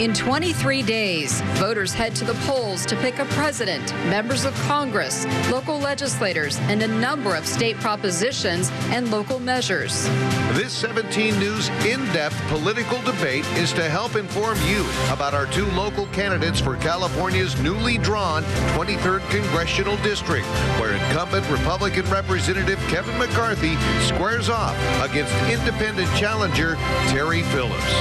In 23 days, voters head to the polls to pick a president, members of Congress, local legislators, and a number of state propositions and local measures. This 17 News in-depth political debate is to help inform you about our two local candidates for California's newly drawn 23rd Congressional District, where incumbent Republican Representative Kevin McCarthy squares off against independent challenger Terry Phillips.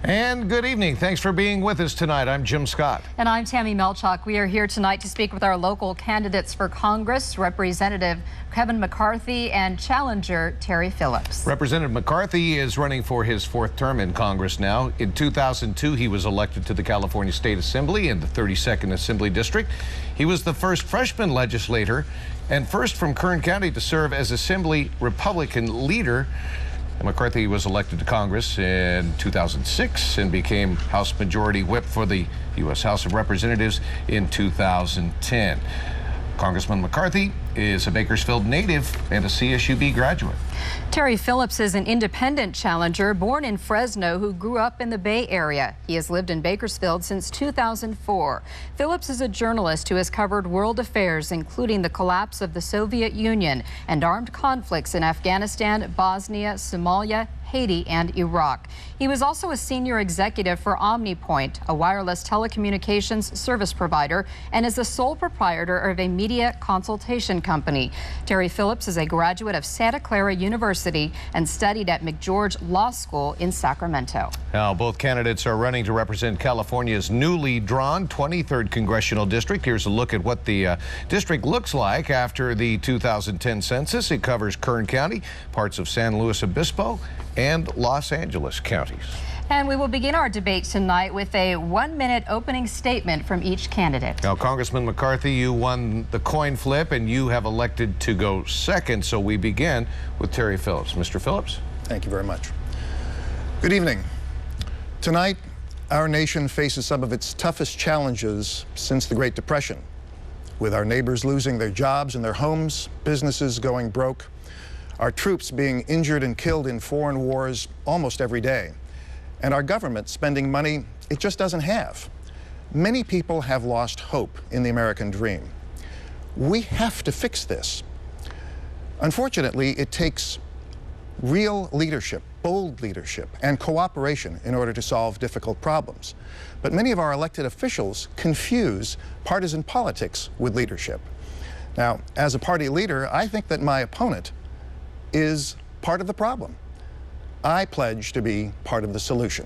And good evening. Thanks for being with us tonight. I'm Jim Scott. And I'm Tami Mlcoch. We are here tonight to speak with our local candidates for Congress, Representative Kevin McCarthy and challenger Terry Phillips. Representative McCarthy is running for his fourth term in Congress now. In 2002, he was elected to the California State Assembly in the 32nd Assembly District. He was the first freshman legislator and first from Kern County to serve as Assembly Republican leader. McCarthy was elected to Congress in 2006 and became House Majority Whip for the U.S. House of Representatives in 2010. Congressman McCarthy is a Bakersfield native and a CSUB graduate. Terry Phillips is an independent challenger born in Fresno who grew up in the Bay Area. He has lived in Bakersfield since 2004. Phillips is a journalist who has covered world affairs, including the collapse of the Soviet Union and armed conflicts in Afghanistan, Bosnia, Somalia, Haiti, and Iraq. He was also a senior executive for OmniPoint, a wireless telecommunications service provider, and is the sole proprietor of a media consultation company. Terry Phillips is a graduate of Santa Clara University and studied at McGeorge Law School in Sacramento. Now, both candidates are running to represent California's newly drawn 23rd Congressional District. Here's a look at what the district looks like after the 2010 census. It covers Kern County, parts of San Luis Obispo, and Los Angeles counties. And we will begin our debate tonight with a 1-minute opening statement from each candidate. Now, Congressman McCarthy, you won the coin flip and you have elected to go second, so we begin with Terry Phillips. Mr. Phillips. Thank you very much. Good evening. Tonight, our nation faces some of its toughest challenges since the Great Depression, with our neighbors losing their jobs and their homes, businesses going broke, our troops being injured and killed in foreign wars almost every day, and our government spending money it just doesn't have. Many people have lost hope in the American dream. We have to fix this. Unfortunately, it takes real leadership, bold leadership, and cooperation in order to solve difficult problems. But many of our elected officials confuse partisan politics with leadership. Now, as a party leader, I think that my opponent is part of the problem. I pledge to be part of the solution.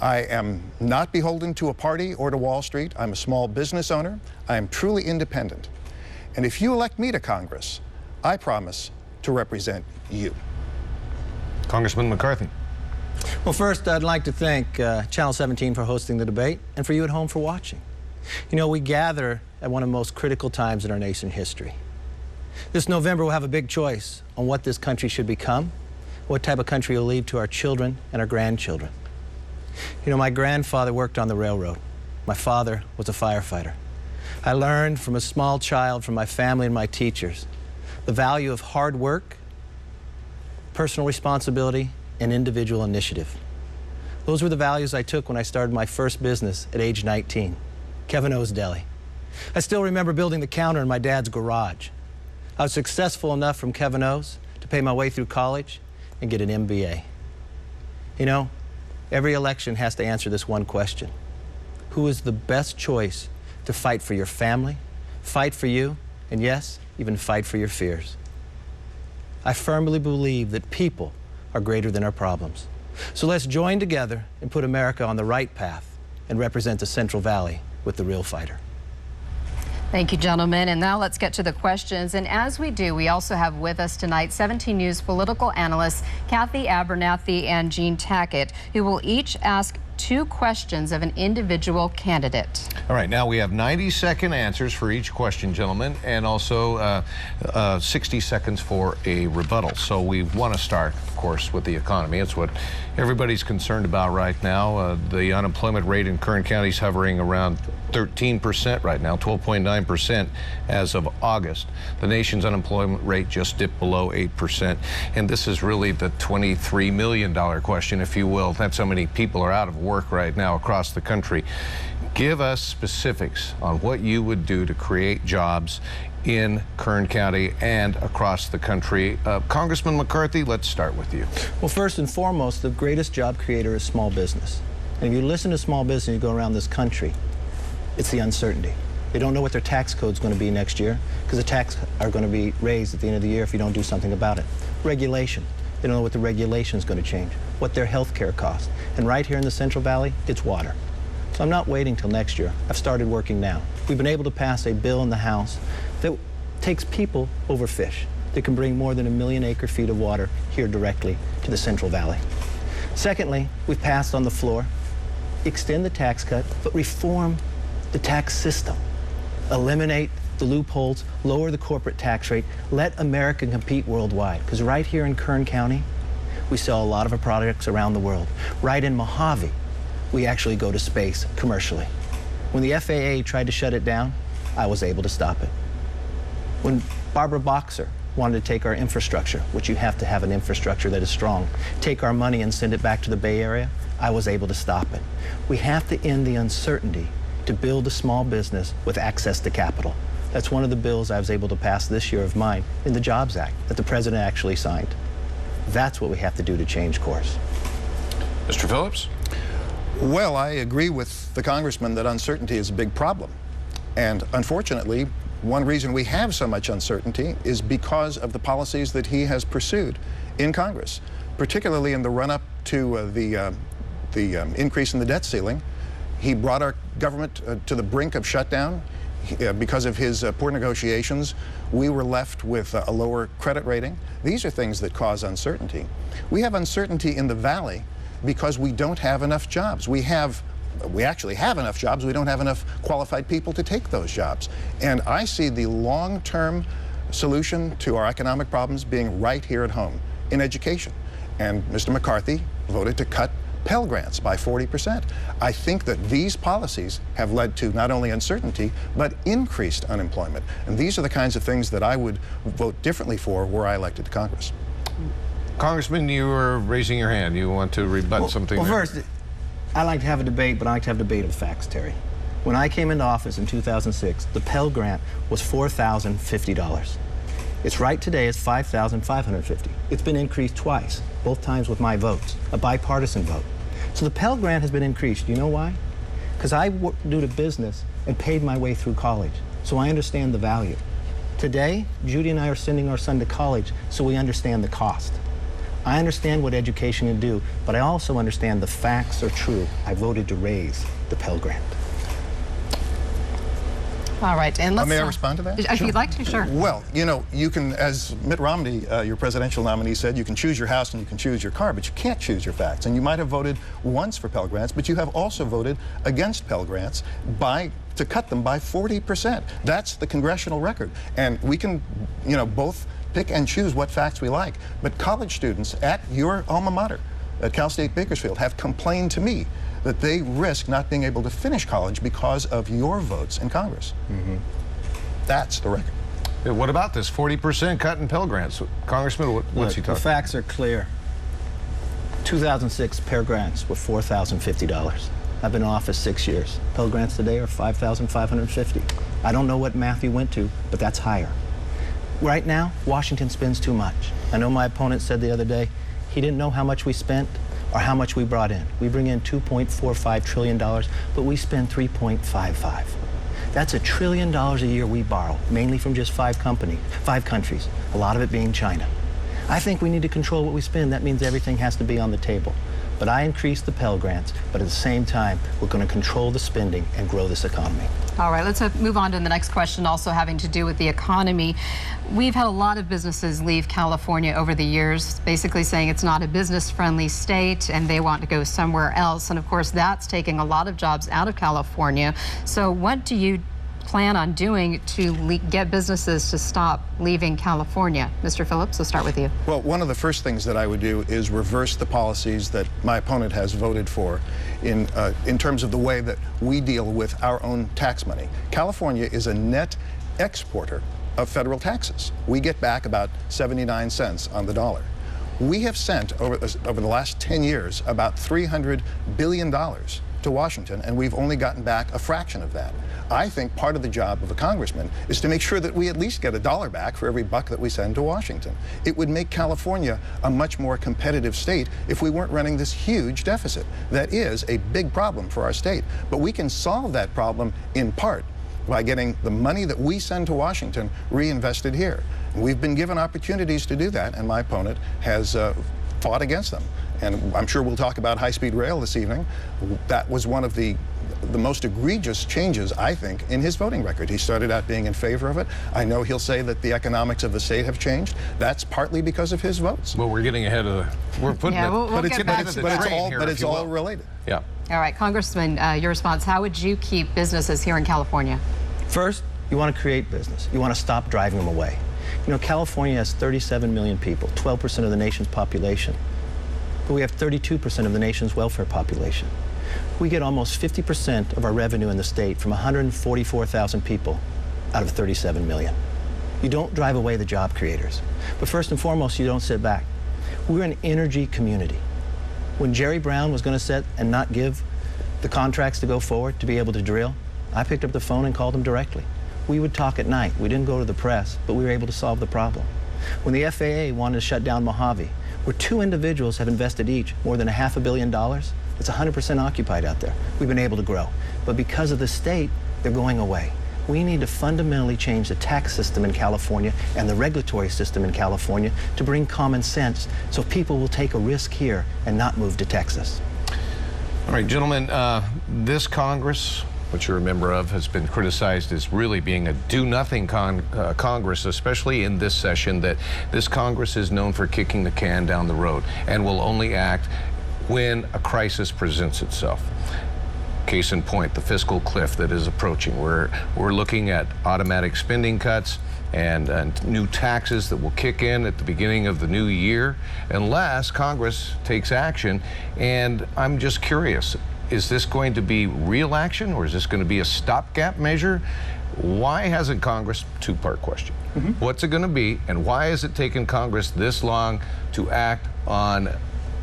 I am not beholden to a party or to Wall Street. I'm a small business owner. I am truly independent. And if you elect me to Congress, I promise to represent you. Congressman McCarthy. Well, first, I'd like to thank Channel 17 for hosting the debate and for you at home for watching. You know, we gather at one of the most critical times in our nation's history. This November, we'll have a big choice on what this country should become, what type of country we'll leave to our children and our grandchildren. You know, my grandfather worked on the railroad. My father was a firefighter. I learned from a small child, from my family and my teachers, the value of hard work, personal responsibility, and individual initiative. Those were the values I took when I started my first business at age 19, Kevin O's Deli. I still remember building the counter in my dad's garage. I was successful enough from Kevin O's to pay my way through college and get an MBA. You know, every election has to answer this one question. Who is the best choice to fight for your family, fight for you, and yes, even fight for your fears? I firmly believe that people are greater than our problems. So let's join together and put America on the right path and represent the Central Valley with the real fighter. Thank you, gentlemen. And now let's get to the questions. And as we do, we also have with us tonight 17 News political analysts Cathy, Abernathy, and Tackett, who will each ask 2 questions of an individual candidate. All right, now we have 90-second answers for each question, gentlemen, and also 60 seconds for a rebuttal. So we want to start, of course, with the economy. It's what everybody's concerned about right now. The unemployment rate in Kern County is hovering around 13% right now, 12.9% as of August. The nation's unemployment rate just dipped below 8%. And this is really the $23 million question, if you will. That's how many people are out of work right now across the country. Give us specifics on what you would do to create jobs in Kern County and across the country. Congressman McCarthy, let's start with you. Well, first and foremost, the greatest job creator is small business. And if you listen to small business, you go around this country, it's the uncertainty. They don't know what their tax code's going to be next year because the taxes are going to be raised at the end of the year if you don't do something about it. Regulation. They don't know what the regulation is going to change, what their health care costs. And right here in the Central Valley, it's water. So I'm not waiting till next year. I've started working now. We've been able to pass a bill in the House that takes people over fish. That can bring more than 1 million acre-feet of water here directly to the Central Valley. Secondly, we've passed on the floor, extend the tax cut, but reform the tax system. Eliminate the loopholes, lower the corporate tax rate, let America compete worldwide. Because right here in Kern County, we sell a lot of our products around the world. Right in Mojave, we actually go to space commercially. When the FAA tried to shut it down, I was able to stop it. When Barbara Boxer wanted to take our infrastructure, which you have to have an infrastructure that is strong, take our money and send it back to the Bay Area, I was able to stop it. We have to end the uncertainty to build a small business with access to capital. That's one of the bills I was able to pass this year of mine in the Jobs Act that the president actually signed. That's what we have to do to change course. Mr. Phillips? Well, I agree with the congressman that uncertainty is a big problem. And unfortunately, one reason we have so much uncertainty is because of the policies that he has pursued in Congress, particularly in the run-up to the increase in the debt ceiling. He brought our government to the brink of shutdown. Because of his poor negotiations, we were left with a lower credit rating. These are things that cause uncertainty. We have uncertainty in the Valley because we don't have enough jobs. We actually have enough jobs. We don't have enough qualified people to take those jobs. And I see the long-term solution to our economic problems being right here at home, in education. And Mr. McCarthy voted to cut Pell grants by 40%. I think that these policies have led to not only uncertainty, but increased unemployment. And these are the kinds of things that I would vote differently for were I elected to Congress. Congressman, you were raising your hand. You want to rebut something? Well, there? first, I like to have a debate, but I like to have a debate of facts, Terry. When I came into office in 2006, the Pell grant was $4,050. It's right today, it's $5,550. It's been increased twice, both times with my votes, a bipartisan vote. So the Pell grant has been increased. Do you know why? Because I do the business and paid my way through college, so I understand the value. Today, Judy and I are sending our son to college, so we understand the cost. I understand what education can do, but I also understand the facts are true. I voted to raise the Pell grant. All right, and let's... May I respond to that? If you'd like to, sure. Well, you know, you can, as Mitt Romney, your presidential nominee, said, you can choose your house and you can choose your car, but you can't choose your facts. And you might have voted once for Pell grants, but you have also voted against Pell grants to cut them by 40%. That's the congressional record. And we can, you know, both pick and choose what facts we like. But college students at your alma mater, at Cal State Bakersfield, have complained to me that they risk not being able to finish college because of your votes in Congress. Mm-hmm. That's the record. What about this 40% cut in Pell grants? Congressman, what's he talking about? The facts are clear. 2006 Pell grants were $4,050. I've been in office 6 years. Pell grants today are $5,550. I don't know what math you went to, but that's higher. Right now, Washington spends too much. I know my opponent said the other day he didn't know how much we spent or how much we brought in. We bring in $2.45 trillion, but we spend $3.55. That's $1 trillion a year we borrow, mainly from just five countries, a lot of it being China. I think we need to control what we spend. That means everything has to be on the table. But I increased the Pell grants, but at the same time, we're going to control the spending and grow this economy. All right, let's move on to the next question, also having to do with the economy. We've had a lot of businesses leave California over the years, basically saying it's not a business-friendly state and they want to go somewhere else. And of course, that's taking a lot of jobs out of California. So what do you plan on doing to get businesses to stop leaving California? Mr. Phillips, we'll start with you. Well, one of the first things that I would do is reverse the policies that my opponent has voted for in terms of the way that we deal with our own tax money. California is a net exporter of federal taxes. We get back about 79 cents on the dollar. We have sent, over the last 10 years, about $300 billion to Washington, and we've only gotten back a fraction of that. I think part of the job of a congressman is to make sure that we at least get $1 back for every buck that we send to Washington. It would make California a much more competitive state if we weren't running this huge deficit. That is a big problem for our state. But we can solve that problem in part by getting the money that we send to Washington reinvested here. We've been given opportunities to do that, and my opponent has fought against them. And I'm sure we'll talk about high-speed rail this evening. That was one of the most egregious changes, I think, in his voting record. He started out being in favor of it. I know he'll say that the economics of the state have changed. That's partly because of his votes. Well, we're getting ahead of the... We're putting yeah, it... we'll get back to that. But it's all related. Yeah. All right, Congressman, your response. How would you keep businesses here in California? First, you want to create business. You want to stop driving them away. You know, California has 37 million people, 12% of the nation's population. But we have 32% of the nation's welfare population. We get almost 50% of our revenue in the state from 144,000 people out of 37 million. You don't drive away the job creators. But first and foremost, you don't sit back. We're an energy community. When Jerry Brown was going to sit and not give the contracts to go forward to be able to drill, I picked up the phone and called him directly. We would talk at night. We didn't go to the press, but we were able to solve the problem. When the FAA wanted to shut down Mojave, where two individuals have invested each more than $500 million, it's 100% occupied out there. We've been able to grow. But because of the state, they're going away. We need to fundamentally change the tax system in California and the regulatory system in California to bring common sense so people will take a risk here and not move to Texas. All right, gentlemen, this Congress, which you're a member of, has been criticized as really being a do-nothing Congress, especially in this session, that this Congress is known for kicking the can down the road and will only act when a crisis presents itself. Case in point, the fiscal cliff that is approaching. We're looking at automatic spending cuts and new taxes that will kick in at the beginning of the new year unless Congress takes action. And I'm just curious, is this going to be real action or is this going to be a stopgap measure? Why hasn't Congress, two-part question, what's it going to be and why has it taken Congress this long to act on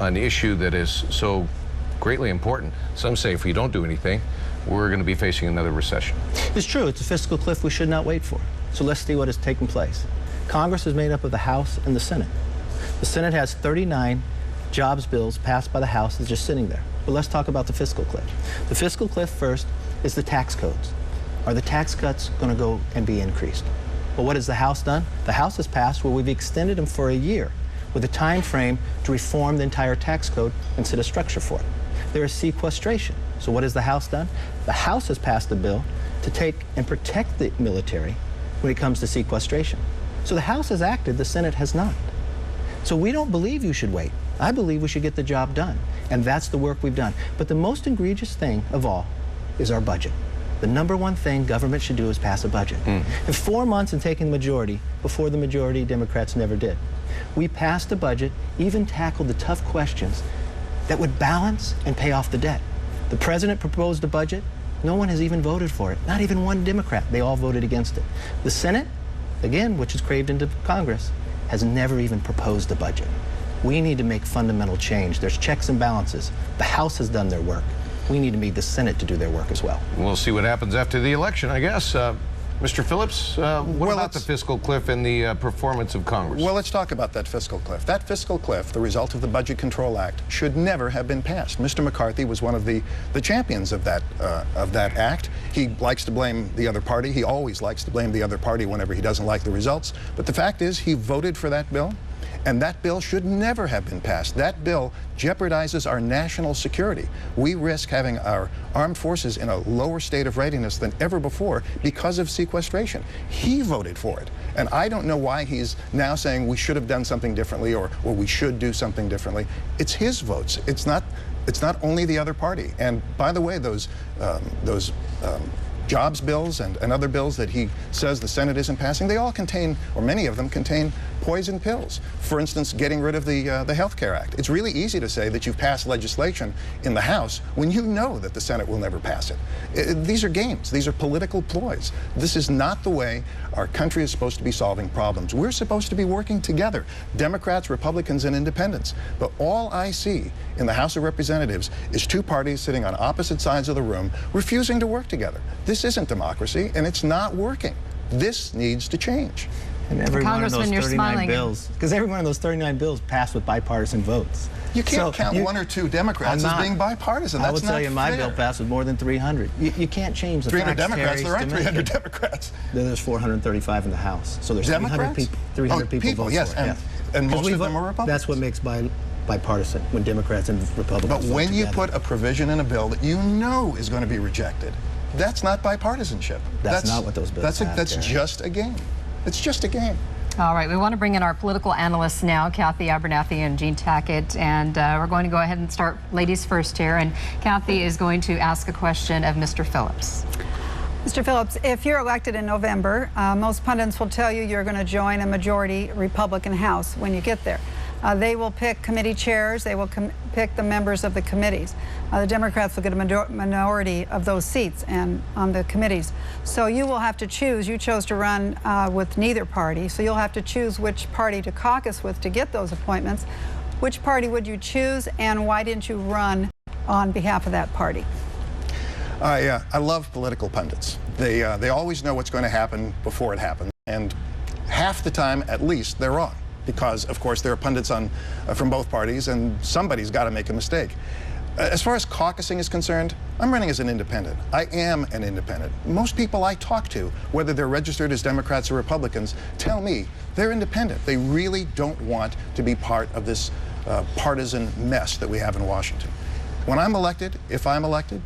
an issue that is so greatly important? Some say if we don't do anything, we're going to be facing another recession. It's true, it's a fiscal cliff we should not wait for. So let's see what has taken place. Congress is made up of the House and the Senate. The Senate has 39 jobs bills passed by the House that's just sitting there. But let's talk about the fiscal cliff. The fiscal cliff first is the tax codes. Are the tax cuts going to go and be increased? Well, what has the House done? The House has passed where we've extended them for a year with a time frame to reform the entire tax code and set a structure for it. There is sequestration. So what has the House done? The House has passed a bill to take and protect the military when it comes to sequestration. So the House has acted, the Senate has not. So we don't believe you should wait. I believe we should get the job done. And that's the work we've done. But the most egregious thing of all is our budget. The number one thing government should do is pass a budget. In 4 months and taking the majority, before the majority, Democrats never did. We passed a budget, even tackled the tough questions that would balance and pay off the debt. The president proposed a budget. No one has even voted for it. Not even one Democrat. They all voted against it. The Senate, again, which is craved into Congress, has never even proposed a budget. We need to make fundamental change. There's checks and balances. The House has done their work. We need to need the Senate to do their work as well. We'll see what happens after the election, I guess. Mr. Phillips, what about the fiscal cliff and the performance of Congress? Well, let's talk about that fiscal cliff. That fiscal cliff, the result of the Budget Control Act, should never have been passed. Mr. McCarthy was one of the champions of that act. He likes to blame the other party. He always likes to blame the other party whenever he doesn't like the results. But the fact is, he voted for that bill. And that bill should never have been passed. That bill jeopardizes our national security. We risk having our armed forces in a lower state of readiness than ever before because of sequestration. He voted for it. And I don't know why he's now saying we should have done something differently or we should do something differently. It's his votes. It's not only the other party. And by the way, those jobs bills and other bills that he says the Senate isn't passing, they all contain, or many of them contain, poison pills. For instance, getting rid of the Health Care Act. It's really easy to say that you've passed legislation in the House when you know that the Senate will never pass it. These are games. These are political ploys. This is not the way our country is supposed to be solving problems. We're supposed to be working together, Democrats, Republicans, and independents. But all I see in the House of Representatives is two parties sitting on opposite sides of the room refusing to work together. This isn't democracy, and it's not working. This needs to change. And every one of those 39 bills, because every one of those 39 bills passed with bipartisan votes. You can't count one or two Democrats as being bipartisan. That's I will tell you, my bill passed with more than 300. You can't change the 300 Democrats. There aren't 300 Democrats. There's 435 in the House. So there's 300 people. 300 people yes, for it. And most of them are Republicans. That's what makes bipartisan, when Democrats and Republicans But when you put a provision in a bill that you know is going to be rejected, that's not bipartisanship. That's not what those bills have. That's just a game. It's just a game. All right, we want to bring in our political analysts now, Cathy, Abernathy, and Jean Tackett, and we're going to go ahead and start ladies first here, and Cathy is going to ask a question of Mr. Phillips. Mr. Phillips, if you're elected in November, most pundits will tell you you're going to join a majority Republican House when you get there. They will pick committee chairs. They will pick the members of the committees. The Democrats will get a minority of those seats and on the committees. So you will have to choose. You chose to run with neither party, so you'll have to choose which party to caucus with to get those appointments. Which party would you choose, and why didn't you run on behalf of that party? I love political pundits. They always know what's going to happen before it happens, and half the time, at least, they're wrong. Because, of course, there are pundits from both parties, and somebody's got to make a mistake. As far as caucusing is concerned, I'm running as an independent. I am an independent. Most people I talk to, whether they're registered as Democrats or Republicans, tell me they're independent. They really don't want to be part of this partisan mess that we have in Washington. When I'm elected, if I'm elected,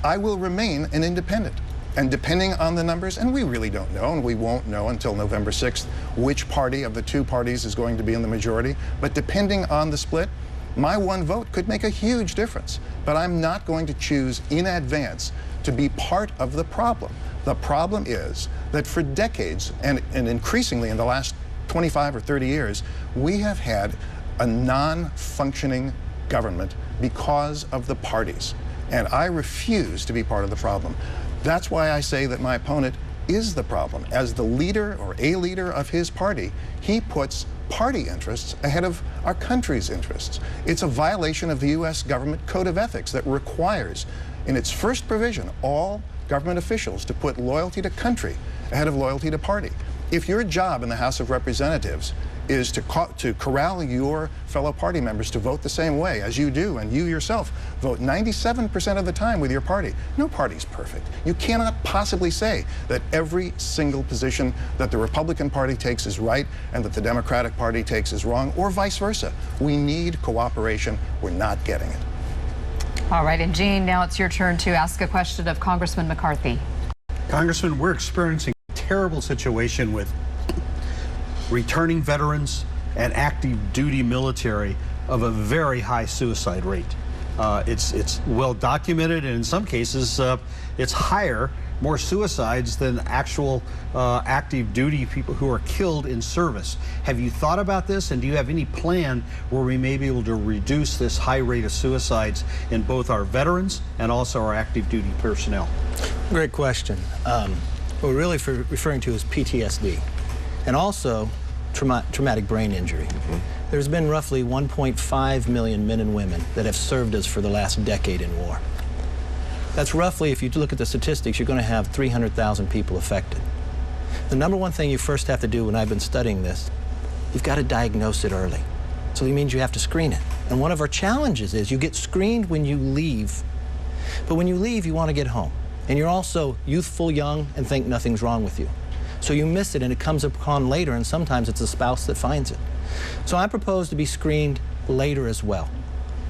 I will remain an independent. And depending on the numbers, and we really don't know, and we won't know until November 6th, which party of the two parties is going to be in the majority, but depending on the split, my one vote could make a huge difference. But I'm not going to choose in advance to be part of the problem. The problem is that for decades, and increasingly in the last 25 or 30 years, we have had a non-functioning government because of the parties. And I refuse to be part of the problem. That's why I say that my opponent is the problem. As the leader or a leader of his party, he puts party interests ahead of our country's interests. It's a violation of the U.S. government code of ethics that requires, in its first provision, all government officials to put loyalty to country ahead of loyalty to party. If your job in the House of Representatives is to corral your fellow party members to vote the same way as you do, and you yourself vote 97% of the time with your party. No party's perfect. You cannot possibly say that every single position that the Republican Party takes is right and that the Democratic Party takes is wrong, or vice versa. We need cooperation. We're not getting it. All right, and Jean, now it's your turn to ask a question of Congressman McCarthy. Congressman, we're experiencing a terrible situation with returning veterans and active duty military of a very high suicide rate. It's well documented, and in some cases it's higher, more suicides than actual active duty people who are killed in service. Have you thought about this, and do you have any plan where we may be able to reduce this high rate of suicides in both our veterans and also our active duty personnel? Great question. What we're really referring to is PTSD. And also traumatic brain injury. There's been roughly 1.5 million men and women that have served us for the last decade in war. That's roughly, if you look at the statistics, you're going to have 300,000 people affected. The number one thing you first have to do, when I've been studying this, you've got to diagnose it early. So it means you have to screen it. And one of our challenges is you get screened when you leave. But when you leave, you want to get home. And you're also youthful, young, and think nothing's wrong with you. So you miss it and it comes upon later, and sometimes it's a spouse that finds it. So I propose to be screened later as well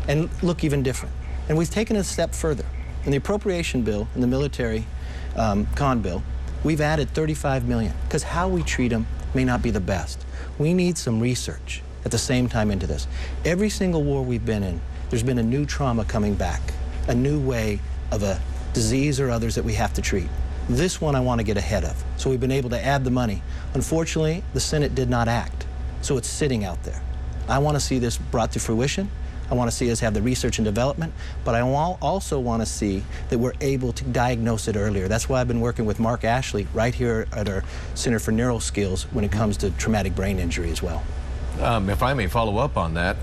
and look even different. And we've taken it a step further. In the appropriation bill, in the military con bill, we've added $35 million, because how we treat them may not be the best. We need some research at the same time into this. Every single war we've been in, there's been a new trauma coming back, a new way of a disease or others that we have to treat. This one I want to get ahead of. So we've been able to add the money. Unfortunately, the Senate did not act, so it's sitting out there. I want to see this brought to fruition. I want to see us have the research and development, but I also want to see that we're able to diagnose it earlier. That's why I've been working with Mark Ashley right here at our Center for Neural Skills when it comes to traumatic brain injury as well. If I may follow up on that,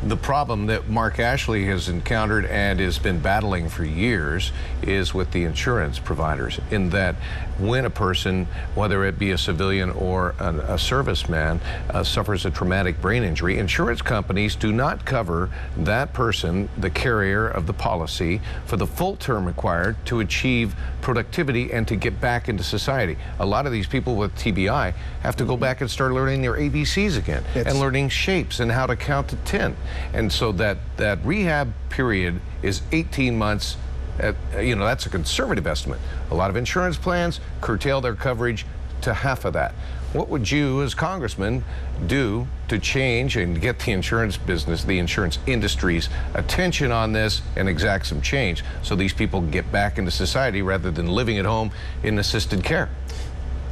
the problem that Mark Ashley has encountered and has been battling for years is with the insurance providers, in that when a person, whether it be a civilian or a serviceman, suffers a traumatic brain injury, insurance companies do not cover that person, the carrier of the policy, for the full term required to achieve productivity and to get back into society. A lot of these people with TBI have to go back and start learning their ABCs again and learning shapes and how to count to 10. And so that rehab period is 18 months. That's a conservative estimate. A lot of insurance plans curtail their coverage to half of that. What would you, as congressman, do to change and get the insurance business, the insurance industry's attention on this and exact some change so these people get back into society rather than living at home in assisted care?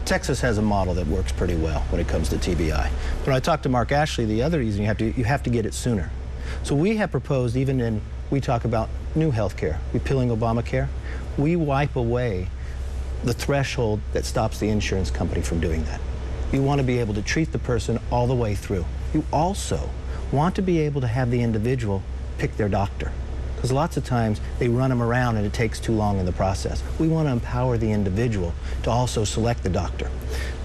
Texas has a model that works pretty well when it comes to TBI. When I talked to Mark Ashley, the other reason you have to get it sooner. So we have proposed, we talk about new health care, repealing Obamacare. We wipe away the threshold that stops the insurance company from doing that. You want to be able to treat the person all the way through. You also want to be able to have the individual pick their doctor, because lots of times they run them around and it takes too long in the process. We want to empower the individual to also select the doctor.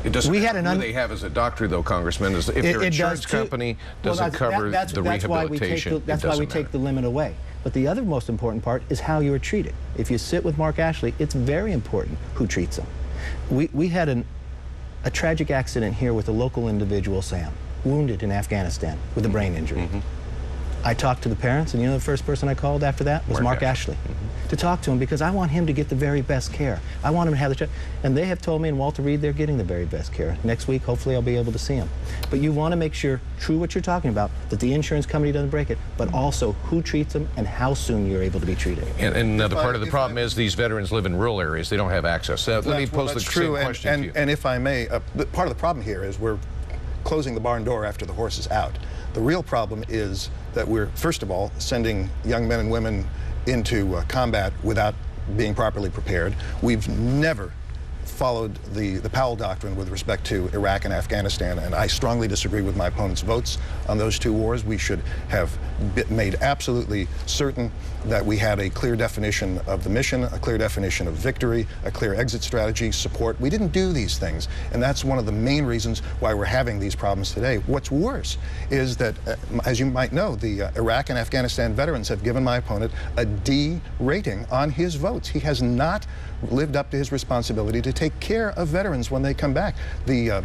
It doesn't matter who they have as a doctor, though, Congressman. If their insurance company doesn't cover the rehabilitation, that's why we take the limit away. But the other most important part is how you are treated. If you sit with Mark Ashley, it's very important who treats them. We had a tragic accident here with a local individual, Sam, wounded in Afghanistan with a brain injury. I talked to the parents, and the first person I called after that was Mark Ashley. To talk to him, because I want him to get the very best care. I want him to have and they have told me in Walter Reed they're getting the very best care. Next week, hopefully, I'll be able to see him. But you want to make sure, true what you're talking about, that the insurance company doesn't break it, but also who treats them and how soon you're able to be treated. And another part of the problem is these veterans live in rural areas. They don't have access. Let me pose the same question to you. And if I may, part of the problem here is we're closing the barn door after the horse is out. The real problem is that we're, first of all, sending young men and women into combat without being properly prepared. We've never followed the Pell doctrine with respect to Iraq and Afghanistan, and I strongly disagree with my opponent's votes on those two wars. We should have made absolutely certain that we had a clear definition of the mission, a clear definition of victory, a clear exit strategy, support. We didn't do these things, and that's one of the main reasons why we're having these problems today. What's worse is that, as you might know, the Iraq and Afghanistan veterans have given my opponent a D rating on his votes. He has not lived up to his responsibility to take care of veterans when they come back. The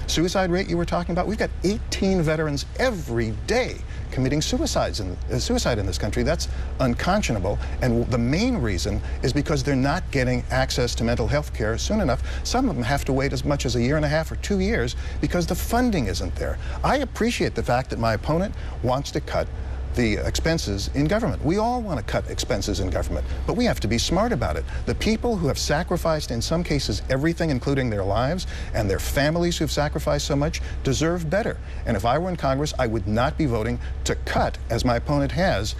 suicide rate you were talking about, we've got 18 veterans every day committing suicide in this country. That's unconscionable, and the main reason is because they're not getting access to mental health care soon enough. Some of them have to wait as much as 1.5 years or 2 years because the funding isn't there. I appreciate the fact that my opponent wants to cut the expenses in government. We all want to cut expenses in government, but we have to be smart about it. The people who have sacrificed, in some cases, everything, including their lives, and their families who've sacrificed so much, deserve better. And if I were in Congress, I would not be voting to cut, as my opponent has,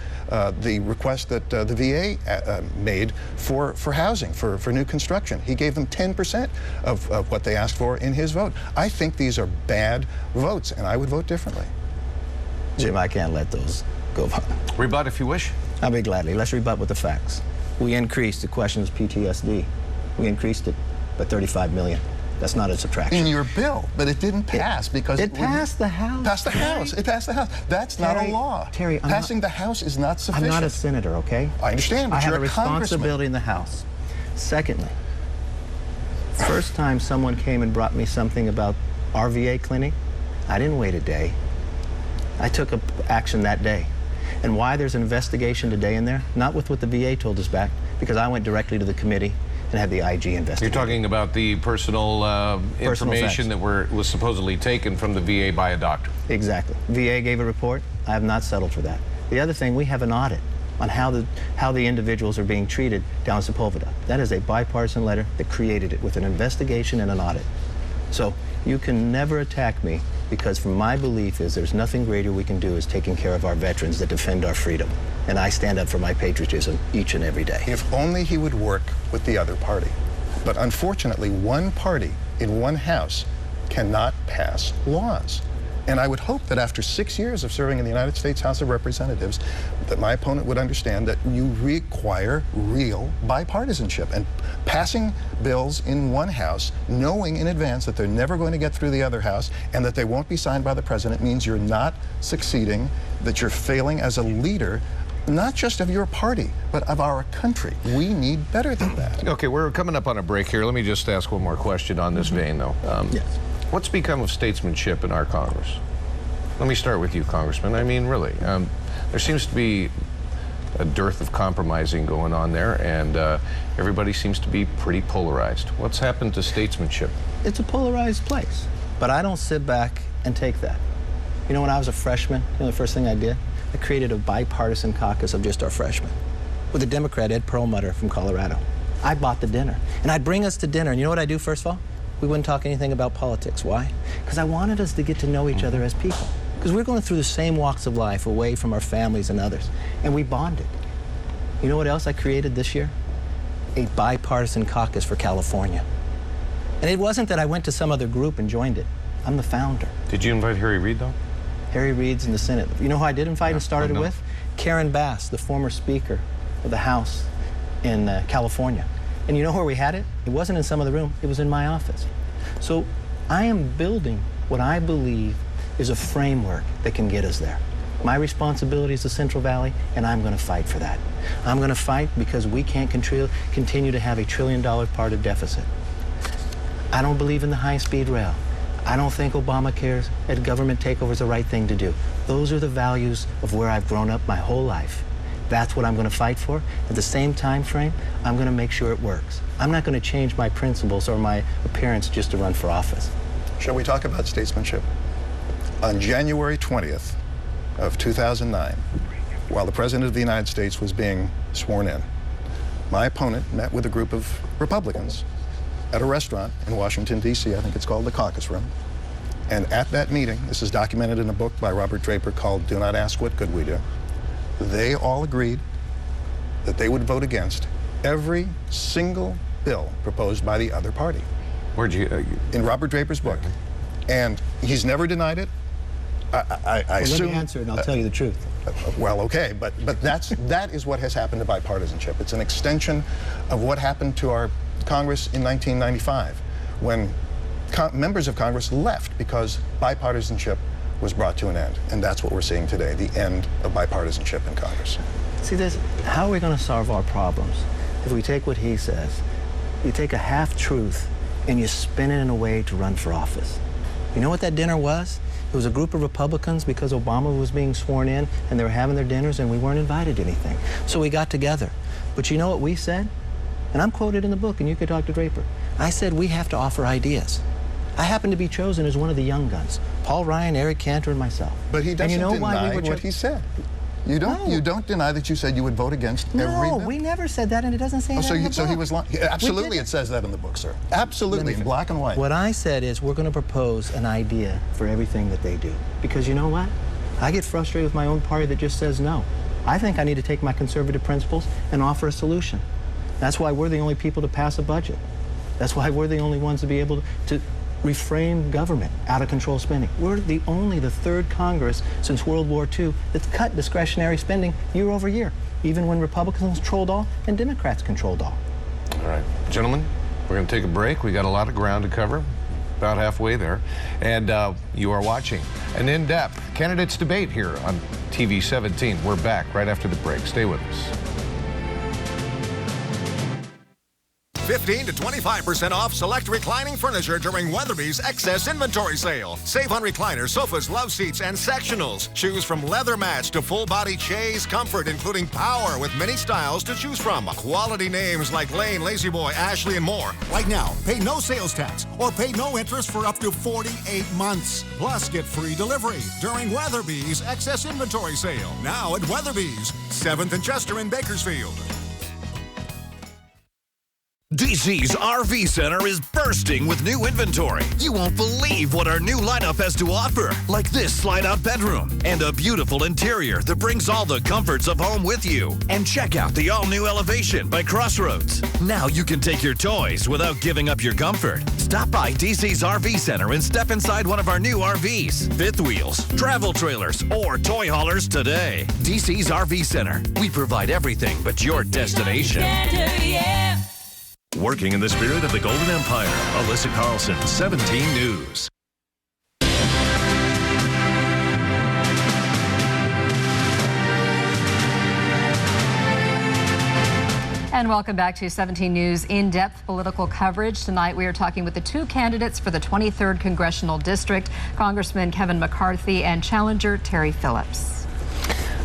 the request that the VA made for housing, for new construction. He gave them 10% of what they asked for in his vote. I think these are bad votes, and I would vote differently. Jim, I can't let those go by. Rebut if you wish. I'll be gladly. Let's rebut with the facts. We increased the questions PTSD. We increased it by $35 million. That's not a subtraction. In your bill, but it didn't pass because it passed the House. Passed the House. It passed the House. That's not a law. Terry, passing the House is not sufficient. I'm not a senator, okay? I understand, but I you're have a responsibility in the House. Secondly, first time someone came and brought me something about our VA clinic, I didn't wait a day. I took action that day. And why there's an investigation today in there? Not with what the VA told us back, because I went directly to the committee and had the IG investigate. You're talking about the personal information that was supposedly taken from the VA by a doctor. Exactly. VA gave a report. I have not settled for that. The other thing, we have an audit on how the individuals are being treated down in Sepulveda. That is a bipartisan letter that created it with an investigation and an audit. So you can never attack me, because from my belief is there's nothing greater we can do is taking care of our veterans that defend our freedom. And I stand up for my patriotism each and every day. If only he would work with the other party. But unfortunately, one party in one house cannot pass laws. And I would hope that after 6 years of serving in the United States House of Representatives, that my opponent would understand that you require real bipartisanship. And passing bills in one house, knowing in advance that they're never going to get through the other house and that they won't be signed by the president, means you're not succeeding, that you're failing as a leader, not just of your party, but of our country. We need better than that. Okay, we're coming up on a break here. Let me just ask one more question on this vein, though. Yes. What's become of statesmanship in our Congress? Let me start with you, Congressman. I mean, really, there seems to be a dearth of compromising going on there, and everybody seems to be pretty polarized. What's happened to statesmanship? It's a polarized place, but I don't sit back and take that. You know, when I was a freshman, you know the first thing I did? I created a bipartisan caucus of just our freshmen with a Democrat, Ed Perlmutter from Colorado. I bought the dinner, and I'd bring us to dinner, and you know what I'd do first of all? We wouldn't talk anything about politics. Why? Because I wanted us to get to know each other as people. Because we're going through the same walks of life away from our families and others, and we bonded. You know what else I created this year? A bipartisan caucus for California. And it wasn't that I went to some other group and joined it. I'm the founder. Did you invite Harry Reid, though? Harry Reid's in the Senate. You know who I did invite and started it with? Karen Bass, the former Speaker of the House in California. And you know where we had it? It wasn't in some other room. It was in my office. So I am building what I believe is a framework that can get us there. My responsibility is the Central Valley, and I'm going to fight for that. I'm going to fight because we can't continue to have $1 trillion part of deficit. I don't believe in the high-speed rail. I don't think Obamacare and government takeover is the right thing to do. Those are the values of where I've grown up my whole life. That's what I'm going to fight for. At the same time frame, I'm going to make sure it works. I'm not going to change my principles or my appearance just to run for office. Shall we talk about statesmanship? On January 20th of 2009, while the President of the United States was being sworn in, my opponent met with a group of Republicans at a restaurant in Washington, D.C. I think it's called the Caucus Room. And at that meeting, this is documented in a book by Robert Draper called Do Not Ask What Good We Do, they all agreed that they would vote against every single bill proposed by the other party. Where'd you? In Robert Draper's book. And he's never denied it. I assume. Let me answer it and I'll tell you the truth. Well, okay, but that is what has happened to bipartisanship. It's an extension of what happened to our Congress in 1995, when members of Congress left because bipartisanship was brought to an end. And that's what we're seeing today, the end of bipartisanship in Congress. See, how are we going to solve our problems if we take what he says, you take a half-truth and you spin it in a way to run for office? You know what that dinner was? It was a group of Republicans because Obama was being sworn in and they were having their dinners and we weren't invited to anything. So we got together. But you know what we said? And I'm quoted in the book, and you could talk to Draper. I said we have to offer ideas. I happened to be chosen as one of the young guns. Paul Ryan, Eric Cantor, and myself. But he doesn't deny what he said. You don't deny that you said you would vote against every bill. No, we never said that, and it doesn't say that in the book. So he was lying. Absolutely, it says that in the book, sir. Absolutely, in black and white. What I said is we're going to propose an idea for everything that they do. Because you know what? I get frustrated with my own party that just says no. I think I need to take my conservative principles and offer a solution. That's why we're the only people to pass a budget. That's why we're the only ones to be able to reframe government, out-of-control spending. We're the third Congress since World War II that's cut discretionary spending year over year, even when Republicans controlled all and Democrats controlled all. All right, gentlemen, we're going to take a break. We got a lot of ground to cover, about halfway there, and you are watching an in-depth candidates debate here on TV 17. We're back right after the break. Stay with us. 15 to 25% off select reclining furniture during Weatherby's excess inventory sale. Save on recliners, sofas, love seats, and sectionals. Choose from leather mats to full-body chaise comfort, including power with many styles to choose from. Quality names like Lane, Lazy Boy, Ashley, and more. Right now, pay no sales tax or pay no interest for up to 48 months. Plus, get free delivery during Weatherby's excess inventory sale. Now at Weatherby's, 7th and Chester in Bakersfield. DC's RV Center is bursting with new inventory. You won't believe what our new lineup has to offer, like this slide-out bedroom and a beautiful interior that brings all the comforts of home with you. And check out the all-new Elevation by Crossroads. Now you can take your toys without giving up your comfort. Stop by DC's RV Center and step inside one of our new RVs, fifth wheels, travel trailers, or toy haulers today. DC's RV Center. We provide everything but your destination. Working in the spirit of the Golden Empire, Alyssa Carlson, 17 News. And welcome back to 17 News in-depth political coverage. Tonight we are talking with the two candidates for the 23rd Congressional District, Congressman Kevin McCarthy and challenger Terry Phillips.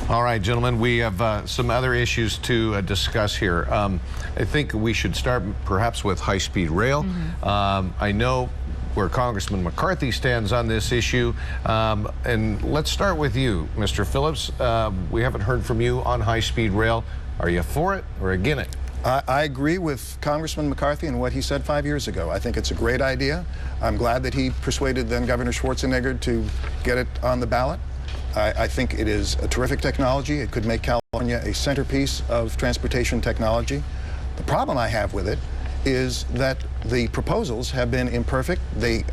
All right, gentlemen, we have some other issues to discuss here. I think we should start perhaps with high-speed rail. I know where Congressman McCarthy stands on this issue. And let's start with you, Mr. Phillips. We haven't heard from you on high-speed rail. Are you for it or against it? I agree with Congressman McCarthy and what he said 5 years ago. I think it's a great idea. I'm glad that he persuaded then Governor Schwarzenegger to get it on the ballot. I think it is a terrific technology. It could make California a centerpiece of transportation technology. The problem I have with it is that the proposals have been imperfect. The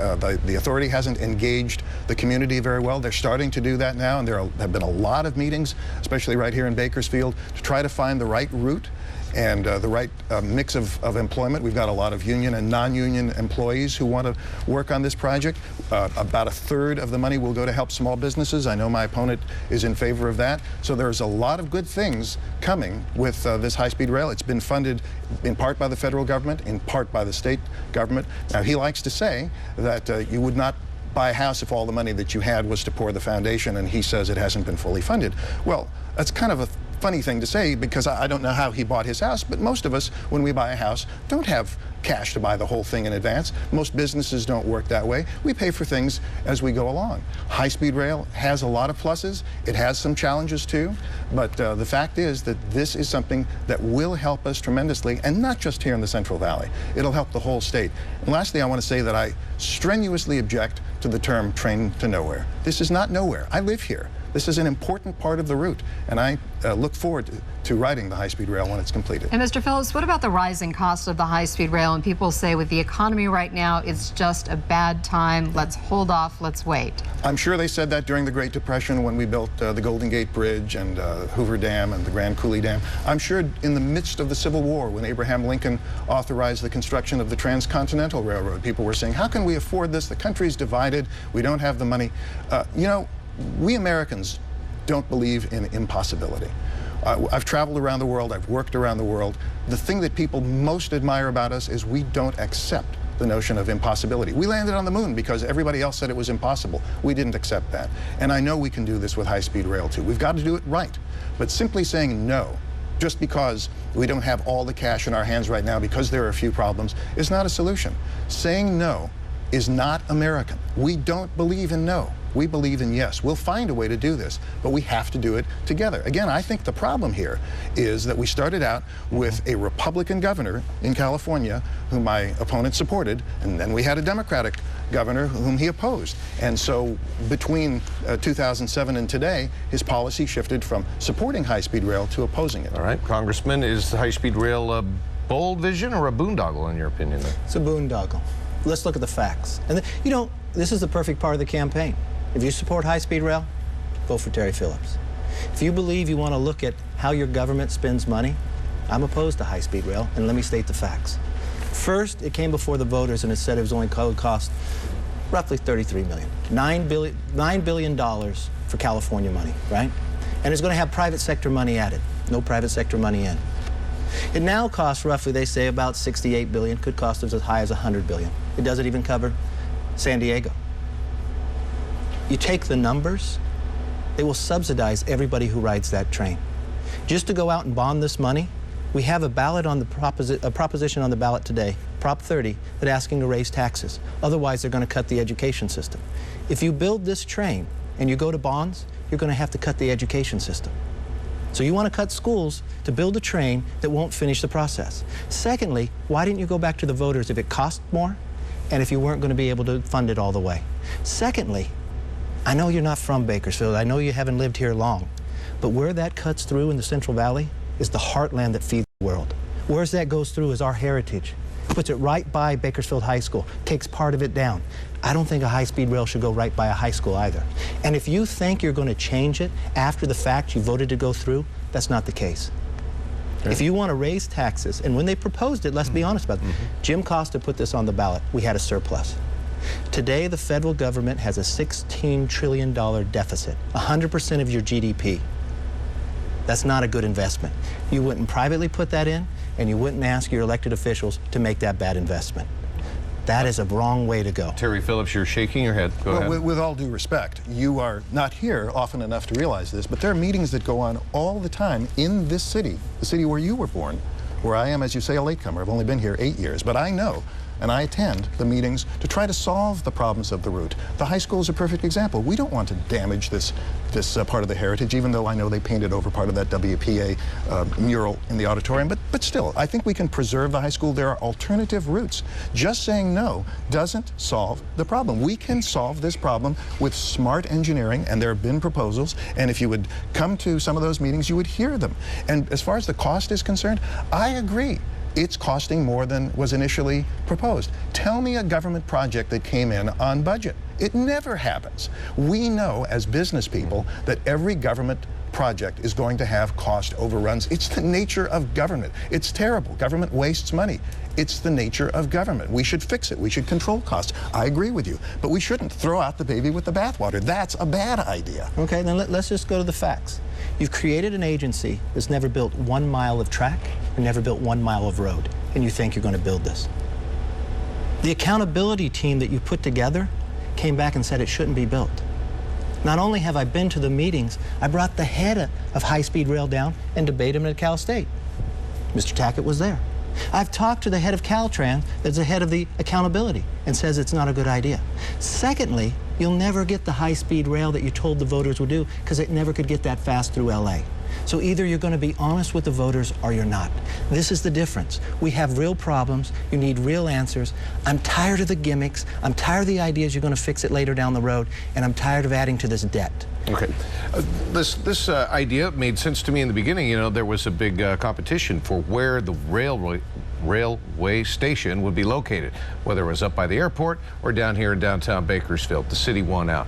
authority hasn't engaged the community very well. They're starting to do that now, and there have been a lot of meetings, especially right here in Bakersfield, to try to find the right route and the right mix of employment. We've got a lot of union and non-union employees who want to work on this project. About a third of the money will go to help small businesses. I know my opponent is in favor of that. So there's a lot of good things coming with this high-speed rail. It's been funded in part by the federal government, in part by the state government. Now, he likes to say that you would not buy a house if all the money that you had was to pour the foundation, and he says it hasn't been fully funded. Well, that's kind of a funny thing to say, because I don't know how he bought his house, but most of us, when we buy a house, don't have cash to buy the whole thing in advance. Most businesses don't work that way. We pay for things as we go along. High-speed rail has a lot of pluses. It has some challenges too, but the fact is that this is something that will help us tremendously, and not just here in the Central Valley. It'll help the whole state. And lastly, I want to say that I strenuously object to the term train to nowhere. This is not nowhere. I live here. This is an important part of the route, and I look forward to riding the high-speed rail when it's completed. And Mr. Phillips, what about the rising cost of the high-speed rail? And people say with the economy right now, it's just a bad time. Let's hold off. Let's wait. I'm sure they said that during the Great Depression when we built the Golden Gate Bridge and Hoover Dam and the Grand Coulee Dam. I'm sure in the midst of the Civil War, when Abraham Lincoln authorized the construction of the Transcontinental Railroad, people were saying, how can we afford this? The country's divided. We don't have the money. You know, we Americans don't believe in impossibility. I've traveled around the world, I've worked around the world. The thing that people most admire about us is we don't accept the notion of impossibility. We landed on the moon because everybody else said it was impossible. We didn't accept that. And I know we can do this with high-speed rail too. We've got to do it right. But simply saying no, just because we don't have all the cash in our hands right now because there are a few problems, is not a solution. Saying no is not American. We don't believe in no. We believe in yes. We'll find a way to do this, but we have to do it together. Again, I think the problem here is that we started out with a Republican governor in California whom my opponent supported, and then we had a Democratic governor whom he opposed. And so between 2007 and today, his policy shifted from supporting high-speed rail to opposing it. All right, Congressman, is high-speed rail a bold vision or a boondoggle in your opinion? It's a boondoggle. Let's look at the facts. And you know, this is the perfect part of the campaign. If you support high-speed rail, vote for Terry Phillips. If you believe you want to look at how your government spends money, I'm opposed to high-speed rail, and let me state the facts. First, it came before the voters, and it said it was only going to cost roughly $33 million. $9 billion for California money, right? And it's going to have private sector money added. No private sector money in. It now costs roughly, they say, about $68 billion, could cost us as high as $100 billion. It doesn't even cover San Diego. You take the numbers, they will subsidize everybody who rides that train. Just to go out and bond this money, we have a ballot on the proposition on the ballot today, Prop 30, that asking to raise taxes. Otherwise, they're going to cut the education system. If you build this train and you go to bonds, you're going to have to cut the education system. So you want to cut schools to build a train that won't finish the process. Secondly, why didn't you go back to the voters if it cost more and if you weren't going to be able to fund it all the way? Secondly, I know you're not from Bakersfield. I know you haven't lived here long. But where that cuts through in the Central Valley is the heartland that feeds the world. Where that goes through is our heritage. Puts it right by Bakersfield High School, takes part of it down. I don't think a high-speed rail should go right by a high school either. And if you think you're going to change it after the fact you voted to go through, that's not the case. If you want to raise taxes, and when they proposed it, let's be honest about it. Jim Costa put this on the ballot. We had a surplus. Today, the federal government has a $16 trillion deficit, 100% of your GDP. That's not a good investment. You wouldn't privately put that in, and you wouldn't ask your elected officials to make that bad investment. That is a wrong way to go. Terry Phillips, you're shaking your head. Go ahead. With all due respect, you are not here often enough to realize this, but there are meetings that go on all the time in this city, the city where you were born, where I am, as you say, a latecomer. I've only been here 8 years, but I know, and I attend the meetings to try to solve the problems of the route. The high school is a perfect example. We don't want to damage this part of the heritage, even though I know they painted over part of that WPA mural in the auditorium. But still, I think we can preserve the high school. There are alternative routes. Just saying no doesn't solve the problem. We can solve this problem with smart engineering, and there have been proposals. And if you would come to some of those meetings, you would hear them. And as far as the cost is concerned, I agree. It's costing more than was initially proposed. Tell me a government project that came in on budget. It never happens. We know as business people that every government project is going to have cost overruns. It's the nature of government. It's terrible. Government wastes money. It's the nature of government. We should fix it. We should control costs. I agree with you. But we shouldn't throw out the baby with the bathwater. That's a bad idea. Okay, then let's just go to the facts. You've created an agency that's never built 1 mile of track and never built 1 mile of road, and you think you're going to build this. The accountability team that you put together came back and said it shouldn't be built. Not only have I been to the meetings, I brought the head of high-speed rail down and debated him at Cal State. Mr. Tackett was there. I've talked to the head of Caltrans, that's the head of the accountability, and says it's not a good idea. Secondly, you'll never get the high-speed rail that you told the voters would do because it never could get that fast through LA. So either you're going to be honest with the voters or you're not. This is the difference. We have real problems. You need real answers. I'm tired of the gimmicks. I'm tired of the ideas you're going to fix it later down the road, and I'm tired of adding to this debt. Okay. This idea made sense to me in the beginning. You know, there was a big competition for where the railway station would be located, whether it was up by the airport or down here in downtown Bakersfield. The city won out.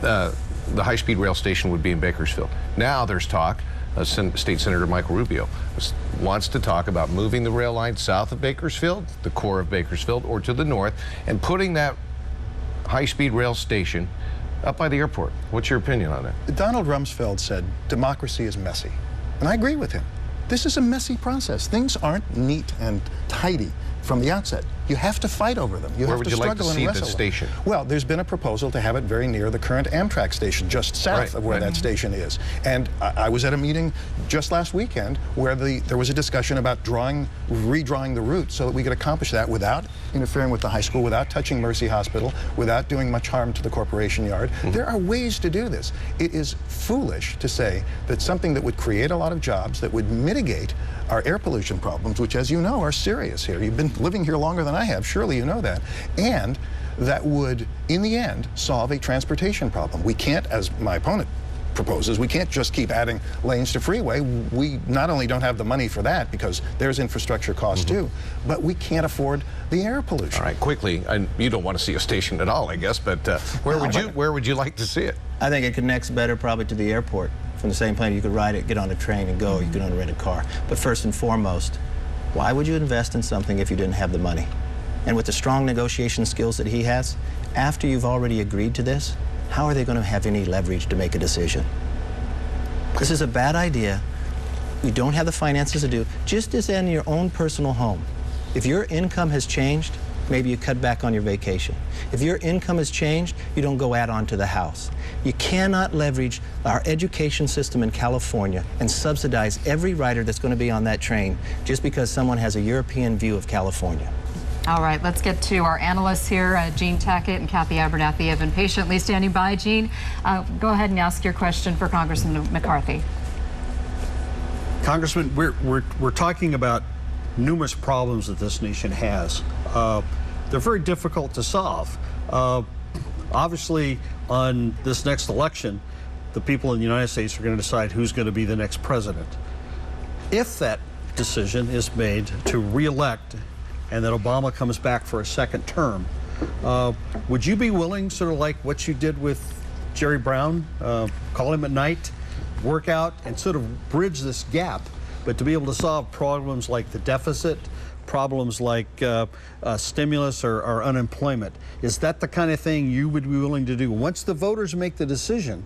The high-speed rail station would be in Bakersfield. Now there's talk, State Senator Michael Rubio wants to talk about moving the rail line south of Bakersfield, the core of Bakersfield, or to the north, and putting that high-speed rail station up by the airport. What's your opinion on that? Donald Rumsfeld said, democracy is messy. And I agree with him. This is a messy process. Things aren't neat and tidy from the outset. You have to fight over them. Where would you like to see the station? Well, there's been a proposal to have it very near the current Amtrak station, just south of where that station is. And I was at a meeting just last weekend where there was a discussion about redrawing the route so that we could accomplish that without interfering with the high school, without touching Mercy Hospital, without doing much harm to the corporation yard. There are ways to do this. It is foolish to say that something that would create a lot of jobs, that would mitigate our air pollution problems, which, as you know, are serious here. You've been living here longer than I have. Surely you know that. And that would, in the end, solve a transportation problem. We can't, as my opponent proposes, we can't just keep adding lanes to freeway. We not only don't have the money for that, because there's infrastructure costs too, but we can't afford the air pollution. All right, quickly, you don't want to see a station at all, I guess, but where would you like to see it? I think it connects better probably to the airport. From the same plane, you could ride it, get on a train and go. You could rent a car. But first and foremost, why would you invest in something if you didn't have the money? And with the strong negotiation skills that he has, after you've already agreed to this, how are they going to have any leverage to make a decision? This is a bad idea. you don't have the finances to do, just as in your own personal home. If your income has changed, maybe you cut back on your vacation. If your income has changed, you don't go add on to the house. You cannot leverage our education system in California and subsidize every rider that's going to be on that train just because someone has a European view of California. All right, let's get to our analysts here. Jean Tackett and Cathy Abernathy have been patiently standing by. Jean, go ahead and ask your question for Congressman McCarthy. Congressman, we're talking about numerous problems that this nation has. They're very difficult to solve. Obviously, on this next election, the people in the United States are going to decide who's going to be the next president. If that decision is made to re-elect and that Obama comes back for a second term, would you be willing, sort of like what you did with Jerry Brown, call him at night, work out and sort of bridge this gap, but to be able to solve problems like the deficit, problems like stimulus or unemployment? Is that the kind of thing you would be willing to do? Once the voters make the decision,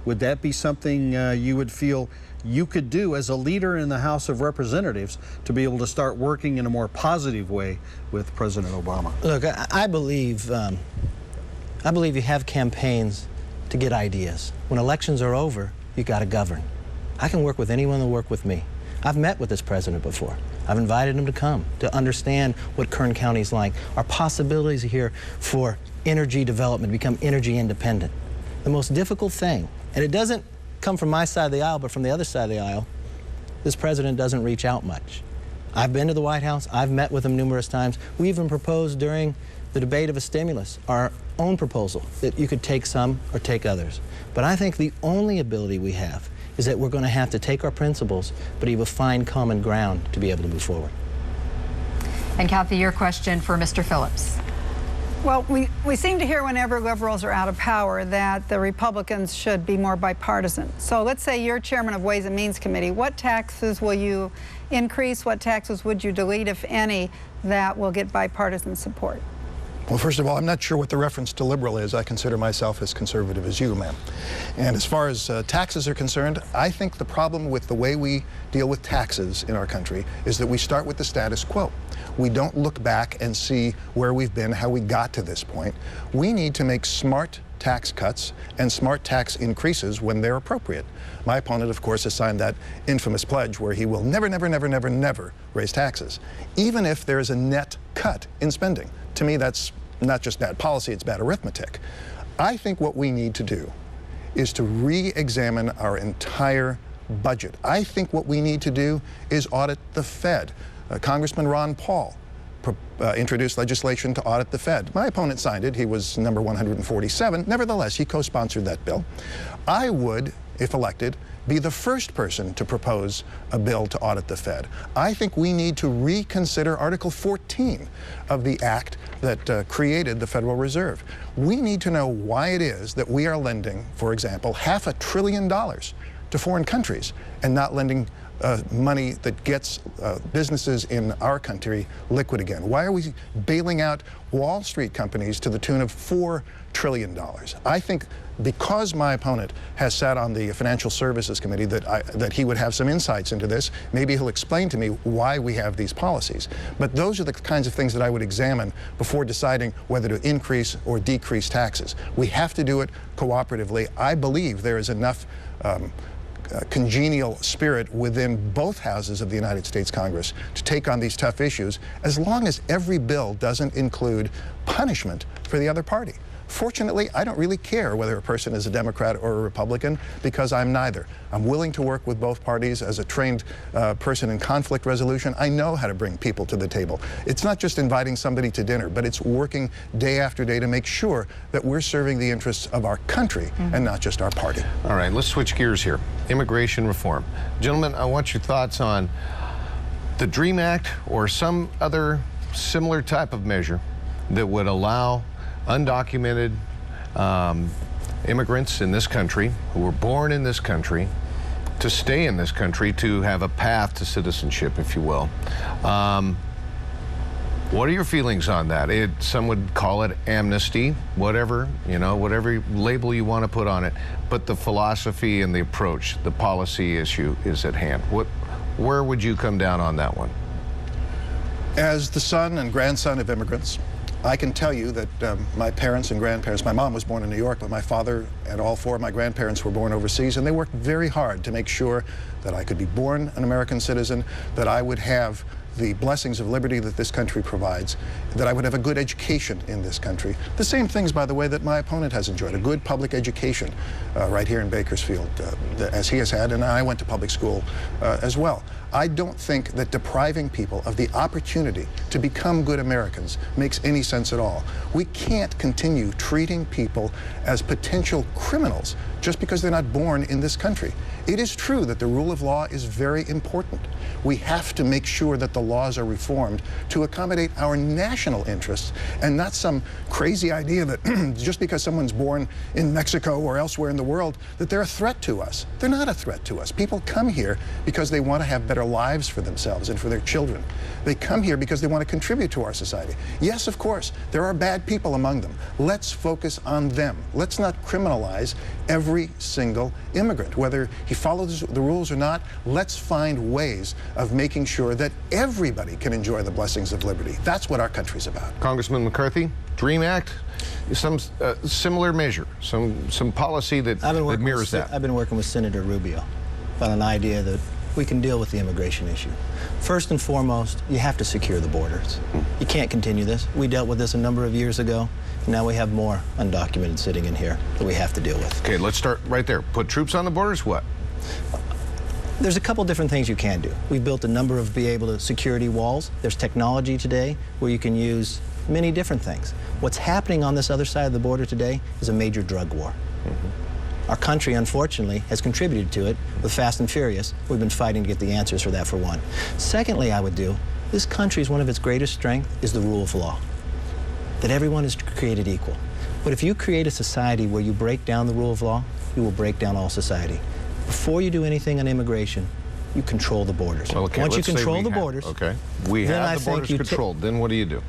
would that be something you would feel you could do as a leader in the House of Representatives to be able to start working in a more positive way with President Obama? Look, I believe you have campaigns to get ideas. When elections are over, you got to govern. I can work with anyone that will work with me. I've met with this president before. I've invited him to come to understand what Kern County is like, our possibilities here for energy development, become energy independent. The most difficult thing, and it doesn't come from my side of the aisle, but from the other side of the aisle, this president doesn't reach out much. I've been to the White House. I've met with him numerous times. We even proposed during the debate of a stimulus, our own proposal, that you could take some or take others. But I think the only ability we have is that we're going to have to take our principles, but even find common ground to be able to move forward. And Cathy, your question for Mr. Phillips. Well, we seem to hear whenever liberals are out of power that the Republicans should be more bipartisan. So let's say you're chairman of Ways and Means Committee. What taxes will you increase? What taxes would you delete, if any, that will get bipartisan support? Well, first of all, I'm not sure what the reference to liberal is. I consider myself as conservative as you, ma'am. And as far as taxes are concerned, I think the problem with the way we deal with taxes in our country is that we start with the status quo. We don't look back and see where we've been, how we got to this point. We need to make smart tax cuts and smart tax increases when they're appropriate. My opponent, of course, has signed that infamous pledge where he will never, never, never, never, never raise taxes, even if there's a net cut in spending. To me, that's not just bad policy, it's bad arithmetic. I think what we need to do is to re-examine our entire budget. I think what we need to do is audit the Fed. Congressman Ron Paul introduced legislation to audit the Fed. My opponent signed it. He was number 147. Nevertheless, he co-sponsored that bill. I would, if elected, be the first person to propose a bill to audit the Fed. I think we need to reconsider Article 14 of the act that created the Federal Reserve. We need to know why it is that we are lending, for example, $500 billion to foreign countries and not lending money that gets businesses in our country liquid again. Why are we bailing out Wall Street companies to the tune of $4 trillion? I think because my opponent has sat on the Financial Services Committee that he would have some insights into this. Maybe he'll explain to me why we have these policies. But those are the kinds of things that I would examine before deciding whether to increase or decrease taxes. We have to do it cooperatively. I believe there is enough congenial spirit within both houses of the United States Congress to take on these tough issues, as long as every bill doesn't include punishment for the other party. Fortunately, I don't really care whether a person is a Democrat or a Republican, because I'm neither. I'm willing to work with both parties. As a trained person in conflict resolution, I know how to bring people to the table. It's not just inviting somebody to dinner, but it's working day after day to make sure that we're serving the interests of our country and not just our party. All right, let's switch gears here. Immigration reform. Gentlemen, I want your thoughts on the DREAM Act or some other similar type of measure that would allow undocumented immigrants in this country who were born in this country to stay in this country, to have a path to citizenship, if you will. What are your feelings on that? Some would call it amnesty, whatever, whatever label you want to put on it. But the philosophy and the approach, the policy issue is at hand. Where would you come down on that one? As the son and grandson of immigrants, I can tell you that my parents and grandparents, my mom was born in New York, but my father and all four of my grandparents were born overseas, and they worked very hard to make sure that I could be born an American citizen, that I would have the blessings of liberty that this country provides, that I would have a good education in this country. The same things, by the way, that my opponent has enjoyed, a good public education right here in Bakersfield, as he has had, and I went to public school as well. I don't think that depriving people of the opportunity to become good Americans makes any sense at all. We can't continue treating people as potential criminals just because they're not born in this country. It is true that the rule of law is very important. We have to make sure that the laws are reformed to accommodate our national interests and not some crazy idea that just because someone's born in Mexico or elsewhere in the world that they're a threat to us. They're not a threat to us. People come here because they want to have better lives for themselves and for their children. They come here because they want to contribute to our society. Yes, of course, there are bad people among them. Let's focus on them. Let's not criminalize every single immigrant. Whether he follows the rules or not, let's find ways of making sure that everybody can enjoy the blessings of liberty. That's what our country's about. Congressman McCarthy, DREAM Act, some similar measure, some policy that mirrors that. I've been working with Senator Rubio about an idea that we can deal with the immigration issue. First and foremost, you have to secure the borders. You can't continue this. We dealt with this a number of years ago. Now we have more undocumented sitting in here that we have to deal with. Okay, let's start right there. Put troops on the borders, what? There's a couple different things you can do. We've built a number of security walls. There's technology today where you can use many different things. What's happening on this other side of the border today is a major drug war. Our country, unfortunately, has contributed to it with Fast and Furious. We've been fighting to get the answers for that, for one. Secondly, I would do, this country's one of its greatest strengths is the rule of law, that everyone is created equal. But if you create a society where you break down the rule of law, you will break down all society. Before you do anything on immigration, you control the borders. Well, okay, once you control the borders, we have the borders controlled. Then what do you do?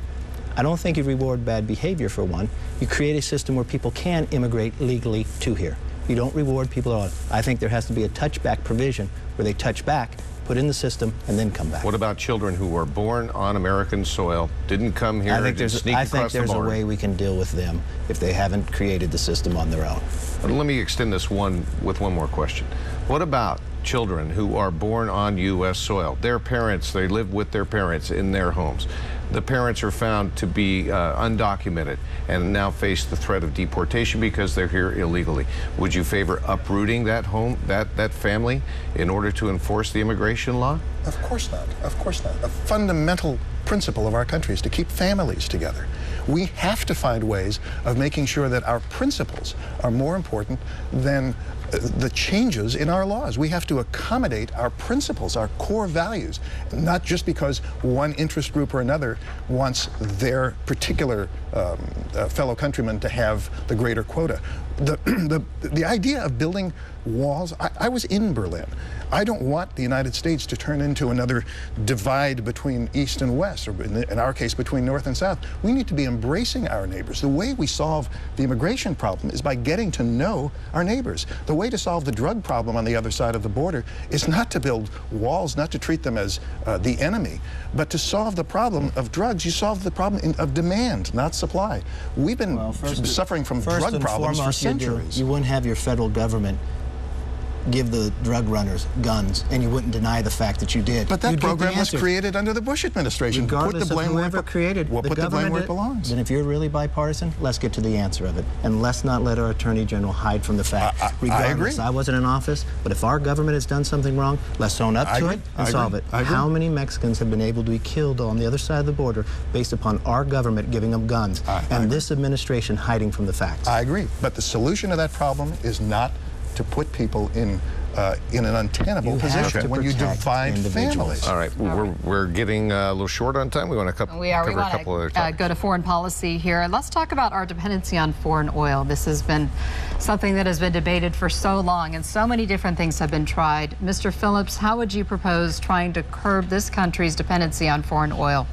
I don't think you reward bad behavior, for one. You create a system where people can immigrate legally to here. You don't reward people at all. I think there has to be a touchback provision where they touch back, put in the system, and then come back. What about children who were born on American soil, didn't come here, I think there's a way we can deal with them if they haven't created the system on their own. But let me extend this with one more question. What about children who are born on U.S. soil? Their parents, they live with their parents in their homes. The parents are found to be undocumented and now face the threat of deportation because they're here illegally. Would you favor uprooting that home, that family, in order to enforce the immigration law? Of course not. Of course not. A fundamental principle of our country is to keep families together. We have to find ways of making sure that our principles are more important than the changes in our laws. We have to accommodate our principles, our core values, not just because one interest group or another wants their particular fellow countrymen to have the greater quota. The idea of building walls, I was in Berlin. I don't want the United States to turn into another divide between East and West, or in our case, between North and South. We need to be embracing our neighbors. The way we solve the immigration problem is by getting to know our neighbors. The way to solve the drug problem on the other side of the border is not to build walls, not to treat them as the enemy, but to solve the problem of drugs. You solve the problem of demand, not supply. We've been suffering from drug problems for centuries. You wouldn't have your federal government give the drug runners guns, and you wouldn't deny the fact that you did. But that program was created under the Bush administration. Regardless of whoever created we'll put the blame where it belongs. Then if you're really bipartisan, let's get to the answer of it. And let's not let our Attorney General hide from the fact. Regardless, I wasn't in office, but if our government has done something wrong, let's own up to it and solve it. How many Mexicans have been able to be killed on the other side of the border based upon our government giving them guns and this administration hiding from the facts? I agree. But the solution to that problem is not to put people in an untenable position when you divide families. All right, we're getting a little short on time. We want to cover a couple other topics. Go to foreign policy here. Let's talk about our dependency on foreign oil. This has been something that has been debated for so long, and so many different things have been tried. Mr. Phillips, how would you propose trying to curb this country's dependency on foreign oil?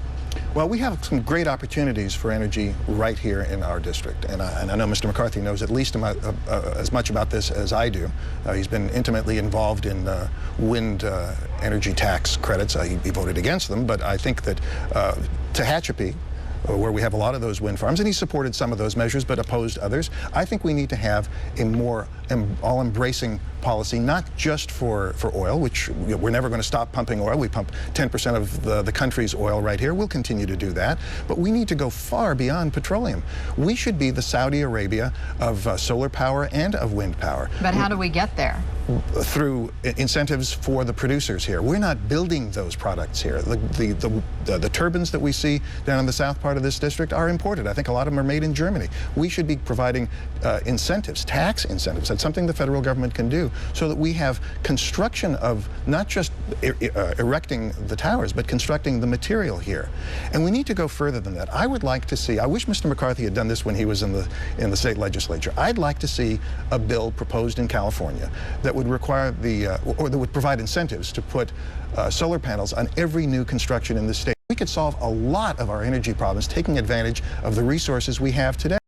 Well, we have some great opportunities for energy right here in our district, and I know Mr. McCarthy knows at least as much about this as I do. He's been intimately involved in wind energy tax credits. He voted against them, but I think that Tehachapi, where we have a lot of those wind farms, and he supported some of those measures but opposed others. I think we need to have a more all-embracing policy, not just for oil, which we're never going to stop pumping oil. We pump 10% of the country's oil right here. We'll continue to do that. But we need to go far beyond petroleum. We should be the Saudi Arabia of solar power and of wind power. But how do we get there? Through incentives for the producers here. We're not building those products here. The turbines that we see down in the south part of this district are imported. I think a lot of them are made in Germany. We should be providing incentives, tax incentives. That's something the federal government can do so that we have construction of not just erecting the towers, but constructing the material here. And we need to go further than that. I would like to see, I wish Mr. McCarthy had done this when he was in the state legislature. I'd like to see a bill proposed in California that would require or that would provide incentives to put solar panels on every new construction in the state. We could solve a lot of our energy problems taking advantage of the resources we have today.